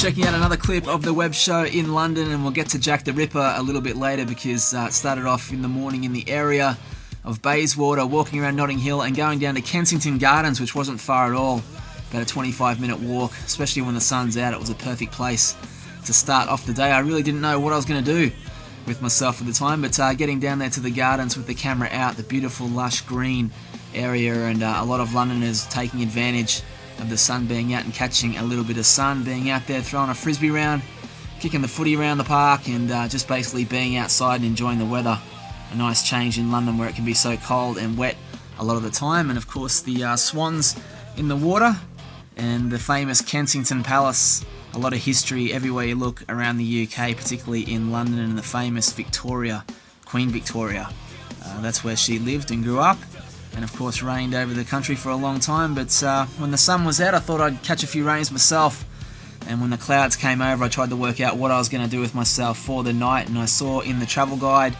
Just checking out another clip of the Web Show in London, and we'll get to Jack the Ripper a little bit later because it started off in the morning in the area of Bayswater, walking around Notting Hill and going down to Kensington Gardens, which wasn't far at all, about a 25-minute walk, especially when the sun's out. It was a perfect place to start off the day. I really didn't know what I was going to do with myself at the time, but getting down there to the gardens with the camera out, the beautiful lush green area, and a lot of Londoners taking advantage of the sun being out and catching a little bit of sun, being out there throwing a frisbee round, kicking the footy around the park, and just basically being outside and enjoying the weather. A nice change in London where it can be so cold and wet a lot of the time. And of course the swans in the water and the famous Kensington Palace. A lot of history everywhere you look around the UK, particularly in London, and the famous Victoria, Queen Victoria. That's where she lived and grew up, and of course reigned over the country for a long time. But when the sun was out, I thought I'd catch a few rains myself, and when the clouds came over, I tried to work out what I was going to do with myself for the night, and I saw in the travel guide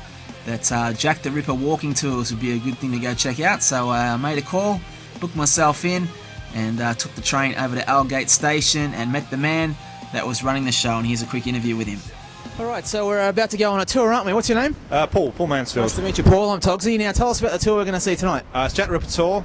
that Jack the Ripper walking tours would be a good thing to go check out. So I made a call, booked myself in, and took the train over to Aldgate Station and met the man that was running the show, and here's a quick interview with him. Alright, so we're about to go on a tour, aren't we? What's your name? Paul Mansfield. Nice to meet you, Paul. I'm Togsy. Now tell us about the tour we're going to see tonight. It's Jack the Ripper tour.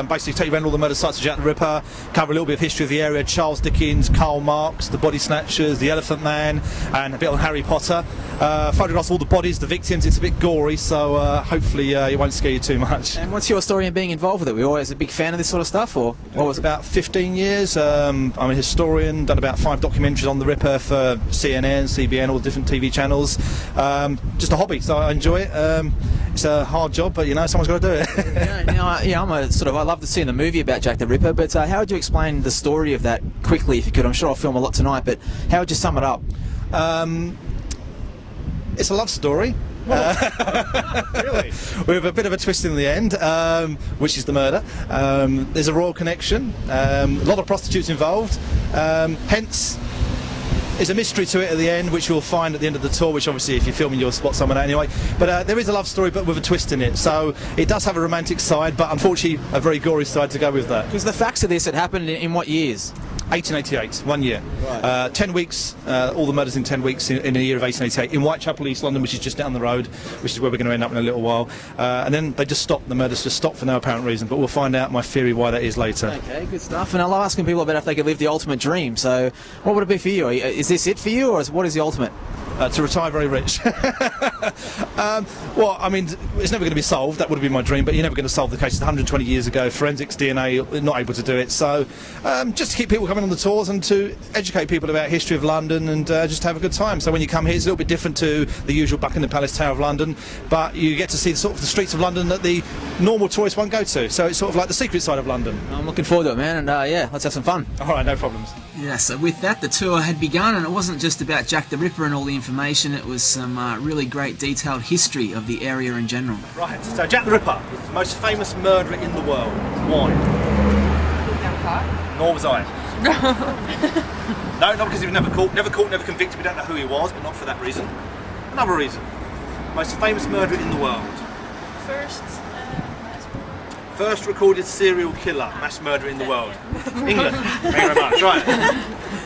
Basically take you around all the murder sites of Jack the Ripper, cover a little bit of history of the area, Charles Dickens, Karl Marx, the Body Snatchers, the Elephant Man, and a bit on Harry Potter. Photographs of all the bodies, the victims. It's a bit gory, so hopefully it won't scare you too much. And what's your story in being involved with it? Were you always a big fan of this sort of stuff, or what was it? About 15 years. I'm a historian, done about 5 documentaries on the Ripper for CNN, CBN, all the different TV channels. Just a hobby, so I enjoy it. It's a hard job, but you know, someone's got to do it. I love to see the movie about Jack the Ripper, but how would you explain the story of that quickly, if you could? I'm sure I'll film a lot tonight, but how would you sum it up? It's a love story. Really? With a bit of a twist in the end, which is the murder. There's a royal connection, a lot of prostitutes involved, hence there's a mystery to it at the end, which you'll find at the end of the tour, which obviously if you're filming you'll spot some of that anyway. But there is a love story, but with a twist in it, so it does have a romantic side, but unfortunately a very gory side to go with that. Because the facts of this, it happened in what years? 1888, 1 year. Right. 10 weeks, all the murders in 10 weeks in a year of 1888, in Whitechapel, East London, which is just down the road, which is where we're going to end up in a little while. And then they just stopped, the murders just stopped for no apparent reason, but we'll find out my theory why that is later. Okay, good stuff. And I love asking people about if they could live the ultimate dream, so what would it be for you? Is this it for you, or what is the ultimate? To retire very rich. Well, I mean, it's never going to be solved. That would have been my dream, but you're never going to solve the case. 120 years ago, forensics, DNA, not able to do it. So just to keep people coming on the tours and to educate people about history of London and just have a good time. So when you come here, it's a little bit different to the usual Buckingham Palace, Tower of London, but you get to see sort of the streets of London that the normal tourists won't go to. So it's sort of like the secret side of London. I'm looking forward to it, man, and yeah, let's have some fun. All right, no problems. Yeah, so with that, the tour had begun, and it wasn't just about Jack the Ripper and all the information, it was some really great detailed history of the area in general. Right, so Jack the Ripper, the most famous murderer in the world. Why? Nor was I. No, not because he was never caught, never convicted, we don't know who he was, but not for that reason. Another reason. Most famous murderer in the world. First recorded serial killer, mass murderer in the world. England. Thank you very much. Right.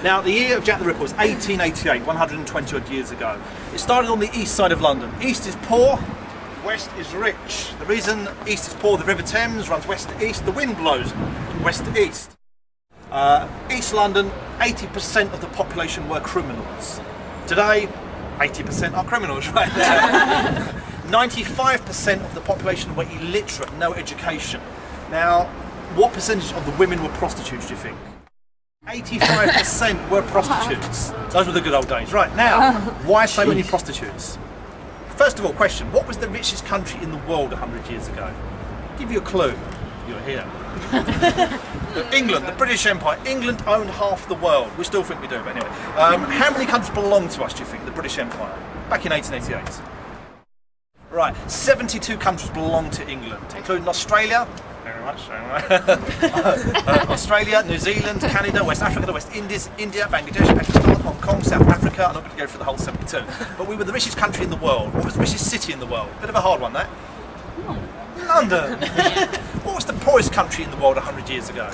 Now, the year of Jack the Ripper was 1888, 120 odd years ago. It started on the east side of London. East is poor, west is rich. The reason east is poor, the River Thames runs west to east, the wind blows west to east. East London, 80% of the population were criminals. Today, 80% are criminals, right there. 95% of the population were illiterate, no education. Now, what percentage of the women were prostitutes, do you think? 85% were prostitutes. Those were the good old days. Right, now, why so many prostitutes? First of all, question, what was the richest country in the world 100 years ago? I'll give you a clue. You're here. England, the British Empire. England owned half the world. We still think we do, but anyway. How many countries belong to us, do you think, the British Empire? Back in 1888. Right, 72 countries belong to England, including Australia, very much, Australia, New Zealand, Canada, West Africa, the West Indies, India, Bangladesh, Pakistan, Hong Kong, South Africa. I'm not going to go through the whole 72, but we were the richest country in the world. What was the richest city in the world? Bit of a hard one, that. London. What was the poorest country in the world 100 years ago?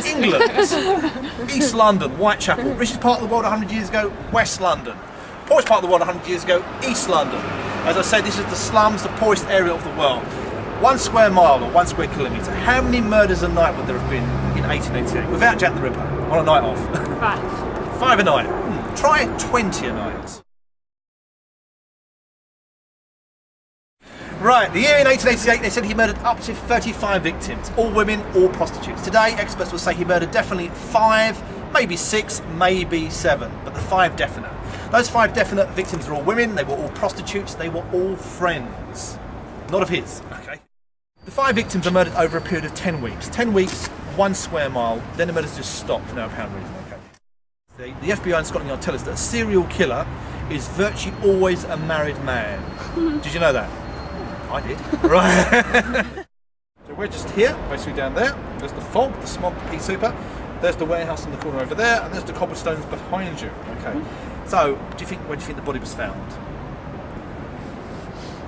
England, East London, Whitechapel. Richest part of the world 100 years ago, West London. Poorest part of the world 100 years ago, East London. As I said, this is the slums, the poorest area of the world. 1 square mile or 1 square kilometre. How many murders a night would there have been in 1888 without Jack the Ripper on a night off? 5. 5 a night. Try 20 a night. Right, the year in 1888, they said he murdered up to 35 victims, all women, all prostitutes. Today, experts will say he murdered definitely 5, maybe 6, maybe 7, but the 5 definite. Those 5 definite victims are all women, they were all prostitutes, they were all friends. Not of his, okay? The 5 victims are murdered over a period of 10 weeks. 10 weeks, 1 square mile, then the murders just stop for no apparent reason, okay? The FBI in Scotland Yard tell us that a serial killer is virtually always a married man. Did you know that? I did. Right. So we're just here, basically down there. There's the fog, the smog, the pea super. There's the warehouse in the corner over there, and there's the cobblestones behind you. Okay. So, where do you think the body was found?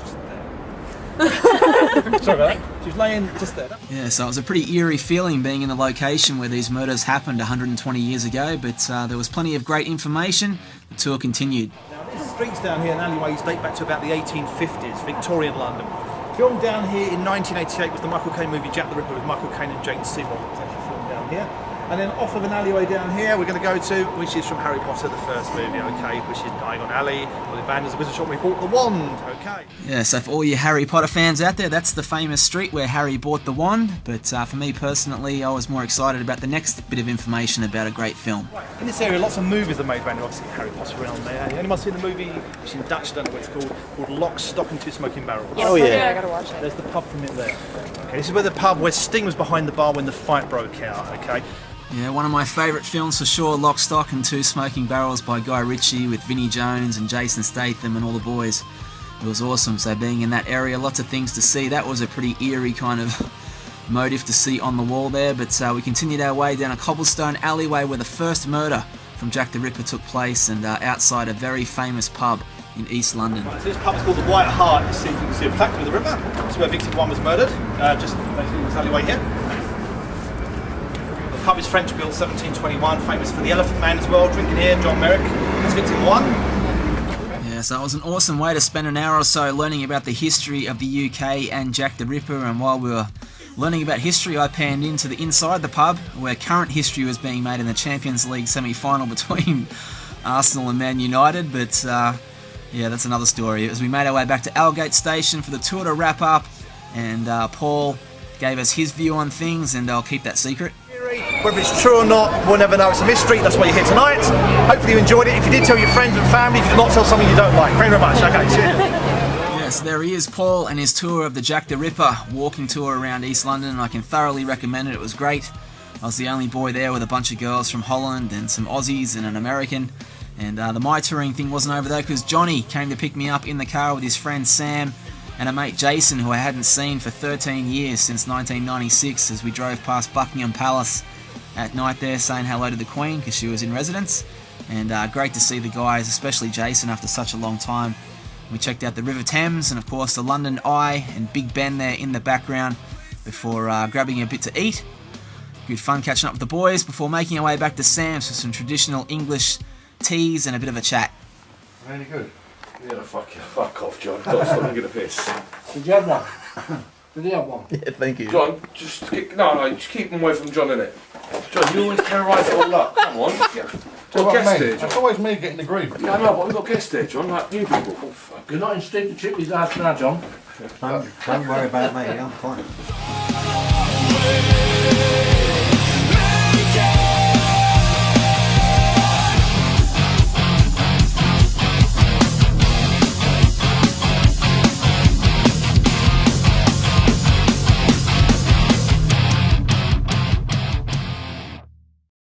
Just there. Sorry about that. She was laying just there. Yeah, so it was a pretty eerie feeling being in the location where these murders happened 120 years ago, but there was plenty of great information. The tour continued. These streets down here and alleyways date back to about the 1850s, Victorian London. Filmed down here in 1988 was the Michael Caine movie Jack the Ripper with Michael Caine and Jane Seymour. It was actually filmed down here. And then off of an alleyway down here we're going to go to, which is from Harry Potter, the first movie, okay, which is Diagon Alley, or the Vandals, the Wizard Shop where he bought the wand, okay. Yeah, so for all you Harry Potter fans out there, that's the famous street where Harry bought the wand, but for me personally, I was more excited about the next bit of information about a great film. Right. In this area, lots of movies are made around here, obviously Harry Potter around there. Anyone seen the movie, which in Dutch, I don't know what it's called Lock, Stock and Two Smoking Barrels? Oh yeah, I gotta watch it. There's the pub from it there. Okay, this is where the pub where Sting was behind the bar when the fight broke out, okay. Yeah, one of my favourite films for sure, Lock, Stock and Two Smoking Barrels by Guy Ritchie with Vinnie Jones and Jason Statham and all the boys. It was awesome, so being in that area, lots of things to see. That was a pretty eerie kind of motif to see on the wall there, but we continued our way down a cobblestone alleyway where the first murder from Jack the Ripper took place, and outside a very famous pub in East London. Right, so this pub is called the White Hart. You can see a plaque with the river. This is where victim 1 was murdered, just basically in this alleyway here. The pub is French built, 1721, famous for the Elephant Man as well. Drinking here, John Merrick. That's victim 1. Yeah, so it was an awesome way to spend an hour or so learning about the history of the UK and Jack the Ripper, and while we were learning about history, I panned into the inside the pub where current history was being made in the Champions League semi-final between Arsenal and Man United, but yeah, that's another story. As we made our way back to Aldgate Station for the tour to wrap up, and Paul gave us his view on things, and I'll keep that secret. Whether it's true or not, we'll never know. It's a mystery. That's why you're here tonight. Hopefully you enjoyed it. If you did, tell your friends and family. If you did not, tell something you don't like. Thank you very much. Okay, cheers. Yes, there he is, Paul, and his tour of the Jack the Ripper walking tour around East London. I can thoroughly recommend it. It was great. I was the only boy there with a bunch of girls from Holland and some Aussies and an American. And the My Touring thing wasn't over there because Johnny came to pick me up in the car with his friend Sam and a mate Jason, who I hadn't seen for 13 years since 1996, as we drove past Buckingham Palace at night there saying hello to the Queen because she was in residence. And great to see the guys, especially Jason, after such a long time. We checked out the River Thames and of course the London Eye and Big Ben there in the background before grabbing a bit to eat. Good fun catching up with the boys before making our way back to Sam's for some traditional English teas and a bit of a chat. Really good. Yeah, fuck off, John. Stop taking a piss. Did you have one? Did you have one? Yeah, thank you. John, just keep them away from John, innit? John, you always terrorise it all up. Come on. Yeah. Well, Guest here, John. It's always me getting the grief. Yeah, I know, but we've got guests here, John, like new people. Oh, fuck. You're not in state to chip his ass now, John. Don't worry about me, I'm fine.